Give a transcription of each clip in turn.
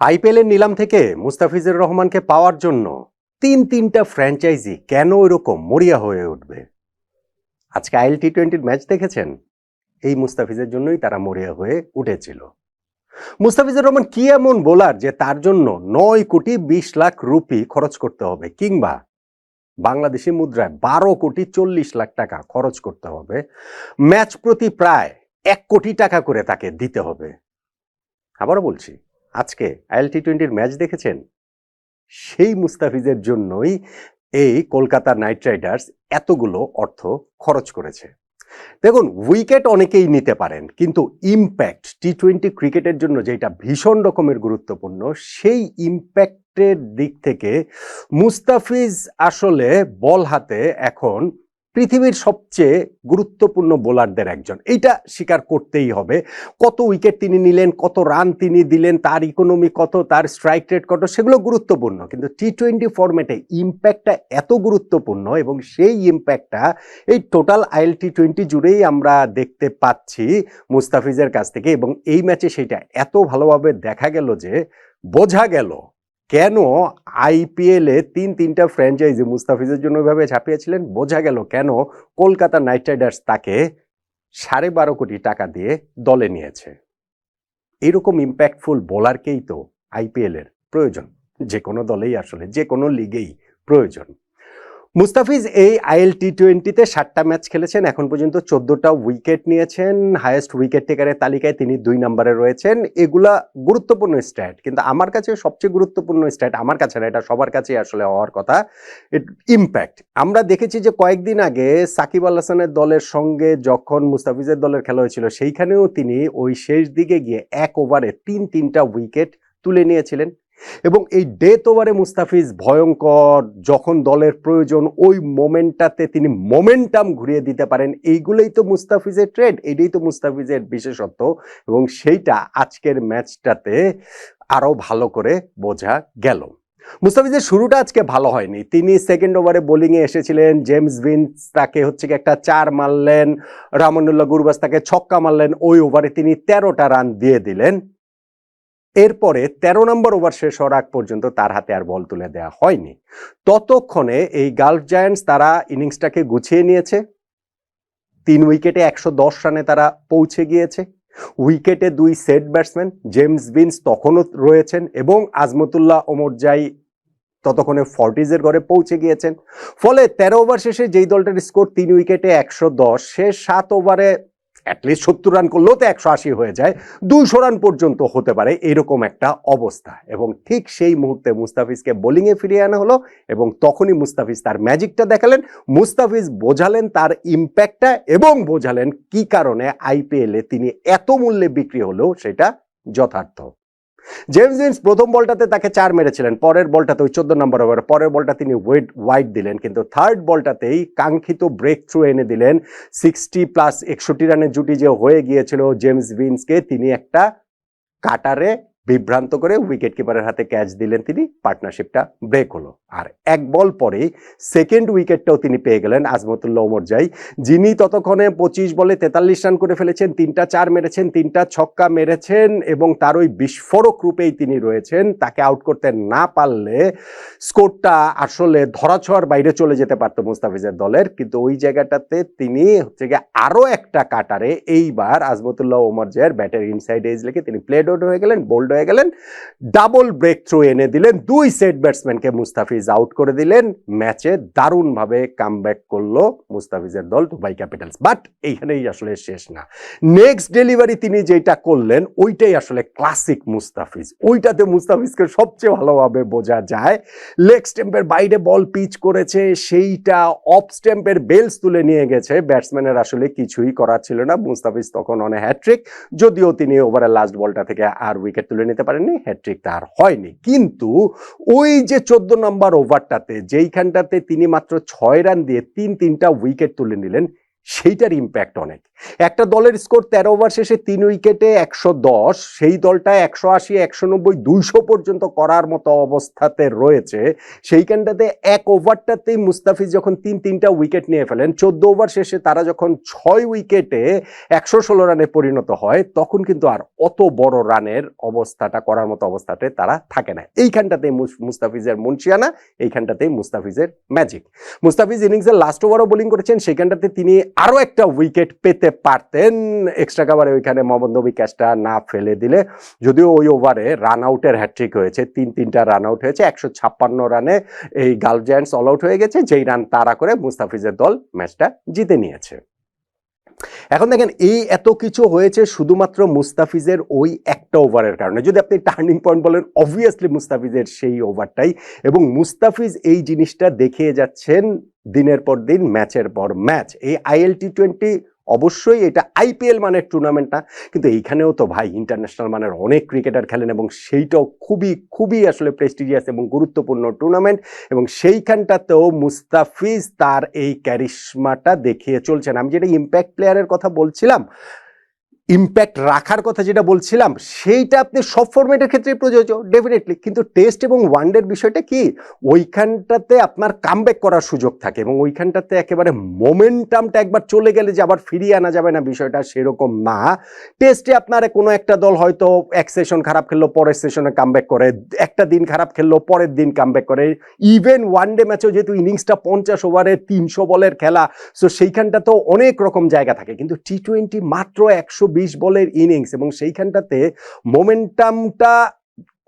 আইপিএলের নিলাম থেকে মুস্তাফিজুর রহমানকে পাওয়ার জন্য তিনটা ফ্র্যাঞ্চাইজি কেন এরকম মরিয়া হয়ে উঠবে? আজকে আইএল টি-20 ম্যাচ দেখেছেন? এই মুস্তাফিজের জন্যই তারা মরিয়া হয়ে উঠেছিল। মুস্তাফিজুর রহমান কি এমন বোলার যে তার জন্য 9,20,00,000 রুপি খরচ করতে হবে, কিংবা বাংলাদেশি মুদ্রায় 12,40,00,000 টাকা খরচ করতে হবে, ম্যাচ প্রতি প্রায় 1 কোটি টাকা করে তাকে দিতে হবে? আবারও বলছি, আজকে আইএল টি-20 ম্যাচ দেখেছেন? সেই মুস্তাফিজের জন্যই এই কলকাতা নাইট রাইডার্স এতগুলো অর্থ খরচ করেছে। দেখুন, উইকেট অনেকেই নিতে পারেন, কিন্তু ইম্প্যাক্ট টি-20 ক্রিকেটের জন্য যেটা ভীষণ রকমের গুরুত্বপূর্ণ, সেই ইম্প্যাক্টের দিক থেকে মুস্তাফিজ আসলে বল হাতে এখন পৃথিবীর সবচেয়ে গুরুত্বপূর্ণ বোলারদের একজন, এইটা স্বীকার করতেই হবে। কত উইকেট তিনি নিলেন, কত রান তিনি দিলেন, তার ইকোনমি কত, তার স্ট্রাইক রেট কত, সেগুলো গুরুত্বপূর্ণ, কিন্তু টি-20 ফরম্যাটে ইম্প্যাক্টটা এত গুরুত্বপূর্ণ, এবং সেই ইম্প্যাক্টটা এই টোটাল আইএল টি-20 জুড়েই আমরা দেখতে পাচ্ছি মুস্তাফিজের কাছ থেকে। এবং এই ম্যাচে সেটা এত ভালোভাবে দেখা গেল যে বোঝা গেল কেন আইপিএলে তিনটা ফ্র্যাঞ্চাইজি মুস্তাফিজের জন্য ওইভাবে ঝাঁপিয়েছিলেন। বোঝা গেল কেন কলকাতা নাইট রাইডার্স তাকে 12.5 কোটি টাকা দিয়ে দলে নিয়েছে। এরকম ইম্প্যাক্টফুল বোলারকেই তো আইপিএলের প্রয়োজন, যে কোনো দলেই আসলে, যে কোনো লিগেই প্রয়োজন। মুস্তাফিজ এই আইএল টি-20তে 7টা ম্যাচ খেলেছেন, এখন পর্যন্ত 14টা উইকেট নিয়েছেন, হাইয়েস্ট উইকেট টেকারের তালিকায় তিনি 2 নম্বরে রয়েছেন। এগুলা গুরুত্বপূর্ণ স্ট্যাট, কিন্তু আমার কাছে সবচেয়ে গুরুত্বপূর্ণ স্ট্যাট, আমার কাছে না, এটা সবার কাছেই আসলে হওয়ার কথা, ইম্প্যাক্ট। আমরা দেখেছি যে কয়েকদিন আগে সাকিব আল হাসানের দলের সঙ্গে যখন মুস্তাফিজের দলের খেলা হয়েছিল, সেইখানেও তিনি ওই শেষ দিকে গিয়ে 1 ওভারে তিনটা উইকেট তুলে নিয়েছিলেন। এবং এই ডেথ ওভারে মুস্তাফিজ ভয়ঙ্কর, যখন দলের প্রয়োজন ওই মোমেন্টটাতে তিনি মোমেন্টাম ঘুরিয়ে দিতে পারেন। এইগুলোই তো মুস্তাফিজের ট্রেড, এটাই তো মুস্তাফিজের বিশেষত্ব, এবং সেইটা আজকের ম্যাচটাতে আরো ভালো করে বোঝা গেল। মুস্তাফিজের শুরুটা আজকে ভালো হয়নি, তিনি সেকেন্ড ওভারে বোলিংয়ে এসেছিলেন, জেমস ভিন্স তাকে একটা 4 মারলেন, রামানুল্লাহ গুরবাজ তাকে ছক্কা মারলেন, ওই ওভারে তিনি 13টা রান দিয়ে দিলেন। এরপরে 13 নম্বর ওভার শেষ হওয়ার আগ পর্যন্ত তার হাতে আর বল তুলে দেওয়া হয়নি। ততক্ষণে এই গালফ জায়ান্টস তারা ইনিংসটাকে গুছিয়ে নিয়েছে, 3 উইকেটে 110 রানে তারা পৌঁছে গিয়েছে। উইকেটে 2 সেট ব্যাটসম্যান, জেমস ভিন্স তখনও রয়েছেন, এবং আজমতুল্লাহ ওমরজাই ততক্ষণে 40s ঘরে পৌঁছে গিয়েছেন। ফলে 13 ওভার শেষে যেই দলটার স্কোর 3 উইকেটে 110, সে 7 ওভারে অ্যাটলিস্ট 70 রান করলেও তো 180 হয়ে যায়, 200 রান পর্যন্ত হতে পারে, এরকম একটা অবস্থা। এবং ঠিক সেই মুহূর্তে মুস্তাফিজকে বোলিংয়ে ফিরিয়ে আনা হলো, এবং তখনই মুস্তাফিজ তার ম্যাজিকটা দেখালেন। মুস্তাফিজ বোঝালেন তার ইম্প্যাক্টটা, এবং বোঝালেন কি কারণে আইপিএলে তিনি এত মূল্যে বিক্রি হলেও সেটা যথার্থ। জেমস ভিন্স প্রথম বলটাতে তাকে 4 মেরেছিলেন, পরের বলটাতে ওই 14 নম্বর ওভারে পরের বলটা তিনি ওয়াইড দিলেন, কিন্তু থার্ড বলটাতেই কাঙ্ক্ষিত ব্রেক থ্রু এনে দিলেন। 60+ 61 রানের জুটি যে হয়ে গিয়েছিল জেমস ভিন্সকে, তিনি একটা কাটারে বিভ্রান্ত করে উইকেট কিপারের হাতে ক্যাচ দিলেন, তিনি পার্টনারশিপটা ব্রেক হলো। আর 1 বল পরেই সেকেন্ড উইকেটটাও তিনি পেয়ে গেলেন আজমতুল্লাহ ওমরজাই, যিনি ততক্ষণে 25 বলে 43 রান করে ফেলেছেন, 3টা 4 মেরেছেন, 3টা ছক্কা মেরেছেন, এবং তার ওই বিস্ফোরক রূপেই তিনি রয়েছেন। তাকে আউট করতে না পারলে স্কোরটা আসলে ধরাছোঁয়ার বাইরে চলে যেতে পারত মুস্তাফিজের দলের, কিন্তু ওই জায়গাটাতে তিনি আরো একটা কাটারে এইবার আজমতুল্লাহ ওমরজাইয়ের ব্যাটের ইনসাইড এজ লেগে তিনি প্লেড আউট হয়ে গেলেন, বোল্ড হয়ে গেলেন, ডাবল ব্রেক থ্রু এনে দিলেন, 2 সেট ব্যাটসম্যানকে মুস্তাফিজ আউট করে দিলেন। ম্যাচে দারুণভাবে কামব্যাক করলো মুস্তাফিজের দল দুবাই ক্যাপিটালস। বাট এইখানেই আসলে শেষ না, নেক্সট ডেলিভারি তিনি যেটা করলেন ওইটাই আসলে ক্লাসিক মুস্তাফিজ। ওইটাতে মুস্তাফিজকে সবচেয়ে ভালোভাবে বোঝা যায়। লেগ স্ট্যাম্পের বাইরে বল পিচ করেছে, সেইটা অফ স্ট্যাম্পের বেলস তুলে নিয়ে গেছে, ব্যাটসম্যানের আসলে কিছুই করার ছিল না। মুস্তাফিজ তখন অন হ্যাট্রিক, যদিও তিনি ওভারের লাস্ট বলটা থেকে আর উইকেট তুলে নিতে পারেননি, হ্যাট্রিক তার হয়নি। কিন্তু ওই যে 14 নম্বর ওভারটাতে যেইখানটাতে তিনি মাত্র 6 রান দিয়ে 3টা উইকেট তুলে নিলেন, সেইটার ইম্প্যাক্ট অনেক। একটা দলের স্কোর 13 ওভার শেষে 3 উইকেটে 110, সেই দলটা 180, 190, 200 পর্যন্ত করার মতো অবস্থাতে রয়েছে। সেইখানটাতে এক ওভারটাতেই মুস্তাফিজ যখন তিনটা উইকেট নিয়ে ফেলেন, 14 ওভার শেষে তারা যখন 6 উইকেটে 116 রানে পরিণত হয়, তখন কিন্তু আর অত বড় রানের অবস্থাটা করার মতো অবস্থাতে তারা থাকে না। এইখানটাতে মুস্তাফিজের মুন্সিয়ানা, এইখানটাতেই মুস্তাফিজের ম্যাজিক। মুস্তাফিজ ইনিংসের লাস্ট ওভারও বোলিং করেছেন, সেখানটাতে তিনি আরো একটা উইকেট পেতে পারতেন এক্সট্রা কাভারে, ওইখানে মোহাম্মদ নবী ক্যাচটা না ফেলে দিলে। যদিও ওই ওভারে রান আউটের হ্যাট্রিক হয়েছে, তিনটা রান আউট হয়েছে, 156 রানে এই গালফ জায়ান্টস অল আউট হয়ে গেছে, যেই রান তাড়া করে মুস্তাফিজের দল ম্যাচটা জিতে নিয়েছে। এখন দেখেন, এই এত কিছু হয়েছে শুধুমাত্র মুস্তাফিজের ওই একটা ওভারের কারণে। যদি আপনি টার্নিং পয়েন্ট বলেন, অবভিয়াসলি মুস্তাফিজের সেই ওভারটাই, এবং মুস্তাফিজ এই জিনিসটা দেখিয়ে যাচ্ছেন দিনের পর দিন, ম্যাচের পর ম্যাচ। এই IL T20 অবশ্যই এটা IPL মানের টুর্নামেন্ট না, কিন্তু এইখানেও তো ভাই ইন্টারন্যাশনাল মানের অনেক ক্রিকেটার খেলেন, এবং সেইটাও খুবই আসলে প্রেস্টিজিয়াস এবং গুরুত্বপূর্ণ টুর্নামেন্ট, এবং সেইখানটাতেও মুস্তাফিজ তার এই ক্যারিশমাটা দেখিয়ে চলছেন। আমি যেটা ইম্প্যাক্ট প্লেয়ারের কথা বলছিলাম, ইম্প্যাক্ট রাখার কথা যেটা বলছিলাম, সেইটা আপনি সব ফরম্যাটের ক্ষেত্রে প্রযোজ্য ডেফিনেটলি, কিন্তু টেস্ট এবং ওয়ানডের বিষয়টা কি, ওইখানটাতে আপনার কামব্যাক করার সুযোগ থাকে, এবং ওইখানটাতে একেবারে মোমেন্টামটা একবার চলে গেলে যে আবার ফিরিয়ে আনা যাবে না, বিষয়টা সেরকম না। টেস্টে আপনার কোনো একটা দল হয়তো এক সেশন খারাপ খেললো, পরের সেশনে কামব্যাক করে, একটা দিন খারাপ খেললো, পরের দিন কামব্যাক করে। ইভেন ওয়ানডে ম্যাচেও যেহেতু ইনিংসটা 50 ওভারের 300 বলের খেলা, সো সেইখানটাতেও অনেক রকম জায়গা থাকে, কিন্তু T20 মাত্র 120 বলের ইনিংস, এবং সেইখানটাতে মোমেন্টামটা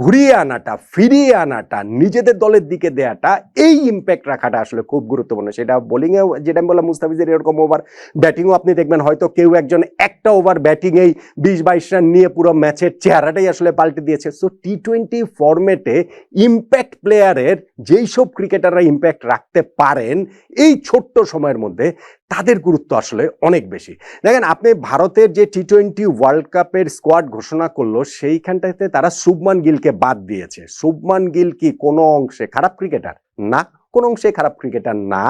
ঘুরিয়ে আনাটা, ফিরিয়ে আনাটা, নিজেদের দলের দিকে দেয়াটা, এই ইম্প্যাক্ট রাখাটা আসলে খুব গুরুত্বপূর্ণ। সেটা বোলিংয়েও, যেটা আমি বললাম মুস্তাফিজের এরকম ওভার, ব্যাটিংও আপনি দেখবেন হয়তো কেউ একজন একটা ওভার ব্যাটিংয়েই 20-22 রান নিয়ে পুরো ম্যাচের চেহারাটাই আসলে পাল্টে দিয়েছে। সো T20 ফরম্যাটে ইম্প্যাক্ট প্লেয়ারের, যেই সব ক্রিকেটাররা ইম্প্যাক্ট রাখতে পারেন এই ছোট্ট সময়ের মধ্যে, তাদের গুরুত্ব আসলে অনেক বেশি। দেখেন, আপনি ভারতের যে T20 ওয়ার্ল্ড কাপের স্কোয়াড ঘোষণা করলো, সেইখানটাতে তারা শুভমান গিলকে বাদ দিয়েছে। শুভমান গিল কি কোনো অংশে খারাপ ক্রিকেটার? না, কোন অংশে খারাপ ক্রিকেটার না,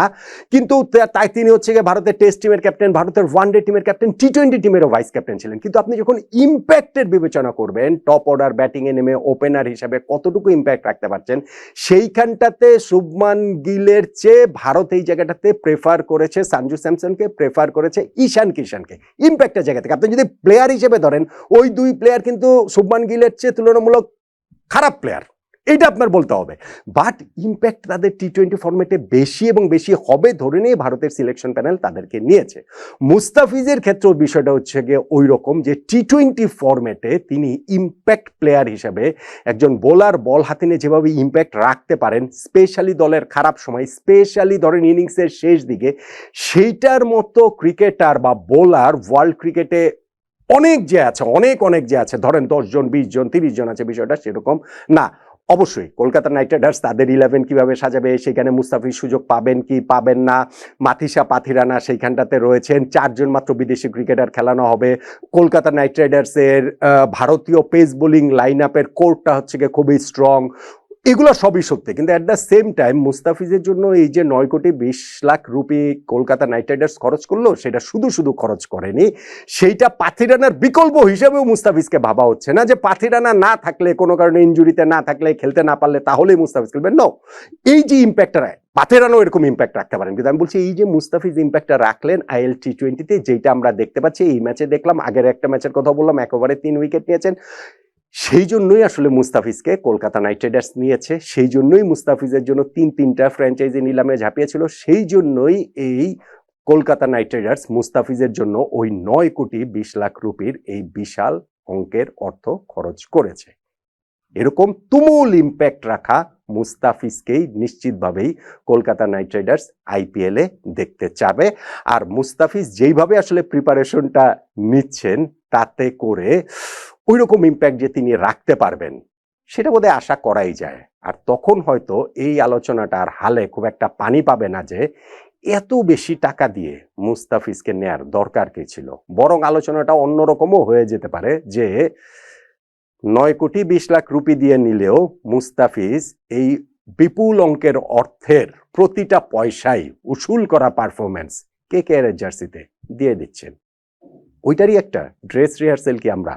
কিন্তু তাই তিনি হচ্ছে গিয়ে ভারতের টেস্ট টিমের ক্যাপ্টেন, ভারতের ওয়ানডে টিমের ক্যাপ্টেন, T20 টিমেরও ভাইস ক্যাপ্টেন ছিলেন। কিন্তু আপনি যখন ইম্প্যাক্টের বিবেচনা করবেন, টপ অর্ডার ব্যাটিংয়ে নেমে ওপেনার হিসাবে কতটুকু ইম্প্যাক্ট রাখতে পারছেন, সেইখানটাতে শুভমান গিলের চেয়ে ভারত এই জায়গাটাতে প্রেফার করেছে সঞ্জু স্যামসনকে, প্রেফার করেছে ঈশান কিষানকে ইম্প্যাক্টের জায়গা থেকে। আপনি যদি প্লেয়ার হিসেবে ধরেন, ওই দুই প্লেয়ার কিন্তু শুভমান গিলের চেয়ে তুলনামূলক খারাপ প্লেয়ার, এটা আপনার বলতে হবে, বাট ইম্প্যাক্ট তাদের T20 ফরম্যাটে বেশি এবং বেশি হবে ধরে নিয়ে ভারতের সিলেকশন প্যানেল তাদেরকে নিয়েছে। মুস্তাফিজের ক্ষেত্রে বিষয়টা হচ্ছে গিয়ে ওই রকম যে T20 ফরম্যাটে তিনি ইম্প্যাক্ট প্লেয়ার হিসেবে একজন বোলার বল হাতে নিয়ে যেভাবে ইম্প্যাক্ট রাখতে পারেন, স্পেশালি দলের খারাপ সময়, স্পেশালি ধরেন ইনিংসের শেষ দিকে, সেইটার মতো ক্রিকেটার বা বোলার ওয়ার্ল্ড ক্রিকেটে অনেক যে আছে, অনেক যে আছে, ধরেন 10 জন 20 জন 30 জন আছে, বিষয়টা সেরকম না। অবশ্যই কলকাতা নাইট রাইডার্স তাদের 11 কিভাবে সাজাবে, সেখানে মুস্তাফিজ সুযোগ পাবেন কি পাবেন না, মাথিসা পাথিরানা সেইখানটাতে রয়েছেন, 4 জন মাত্র বিদেশি ক্রিকেটার খেলানো হবে। কলকাতা নাইট রাইডার্সের ভারতীয় পেস বোলিং লাইন আপের কোরটা হচ্ছে গিয়ে খুবই স্ট্রং, এগুলো সবই সত্যি, কিন্তু অ্যাট দ্য সেম টাইম মুস্তাফিজের জন্য এই যে 9,20,00,000 রুপি কলকাতা নাইট রাইডার্স খরচ করলো, সেটা শুধু খরচ করেনি, সেইটা পাথিরানার বিকল্প হিসেবেও মুস্তাফিজকে ভাবা হচ্ছে না, যে পাথিরানা না থাকলে, কোনো কারণে ইনজুরিতে না থাকলে, খেলতে না পারলে তাহলেই মুস্তাফিজ খেলবেন। নো, এই যে ইম্প্যাক্টটা, পাথিরানাও এরকম ইম্প্যাক্ট রাখতে পারেন, কিন্তু আমি বলছি এই যে মুস্তাফিজ ইম্প্যাক্টটা রাখলেন IL T20-তে, যেটা আমরা দেখতে পাচ্ছি এই ম্যাচে দেখলাম, আগের একটা ম্যাচের কথা বললাম, 1 ওভারে 3 উইকেট নিয়েছেন, সেই জন্যই আসলে মুস্তাফিজকে কলকাতা নাইট রাইডার্স নিয়েছে, সেই জন্যই মুস্তাফিজের জন্য তিনটা ফ্র্যাঞ্চাইজি নিলামে ঝাঁপিয়েছিল, সেই জন্যই এই কলকাতা নাইট রাইডার্স মুস্তাফিজের জন্য ওই 9,20,00,000 রুপির এই বিশাল অঙ্কের অর্থ খরচ করেছে। এরকম তুমুল ইম্প্যাক্ট রাখা মুস্তাফিজকেই নিশ্চিতভাবেই কলকাতা নাইট রাইডার্স IPL এ দেখতে চাবে। আর মুস্তাফিজ যেইভাবে আসলে প্রিপারেশনটা নিচ্ছেন, তাতে করে ওই রকম ইম্প্যাক্ট যে তিনি রাখতে পারবেন, সেটা বোধহয় আশা করাই যায়। আর তখন হয়তো এই আলোচনাটা আর হালে খুব একটা পানি পাবে না যে এত বেশি টাকা দিয়ে মুস্তাফিজকে নেয়ার দরকার কি ছিল। বরং আলোচনাটা অন্যরকমও হয়ে যেতে পারে যে 9,20,00,000 রুপি দিয়ে নিলেও মুস্তাফিজ এই বিপুল অঙ্কের অর্থের প্রতিটা পয়সাই উসুল করা পারফরমেন্স KKR এর জার্সিতে দিয়ে দিচ্ছেন। ওইটারই একটা ড্রেস রিহার্সেল কি আমরা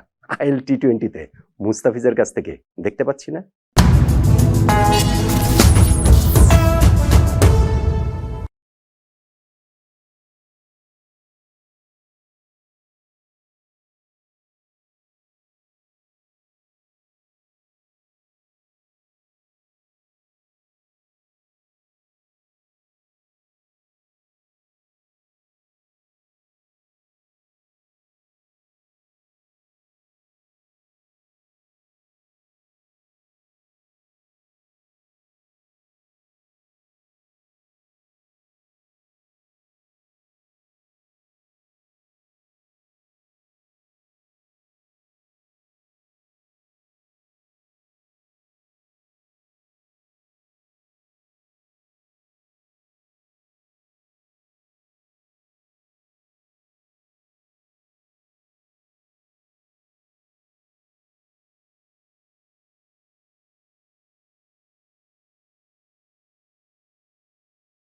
IL T20-তে মুস্তাফিজের কাছ থেকে দেখতে পাচ্ছি না?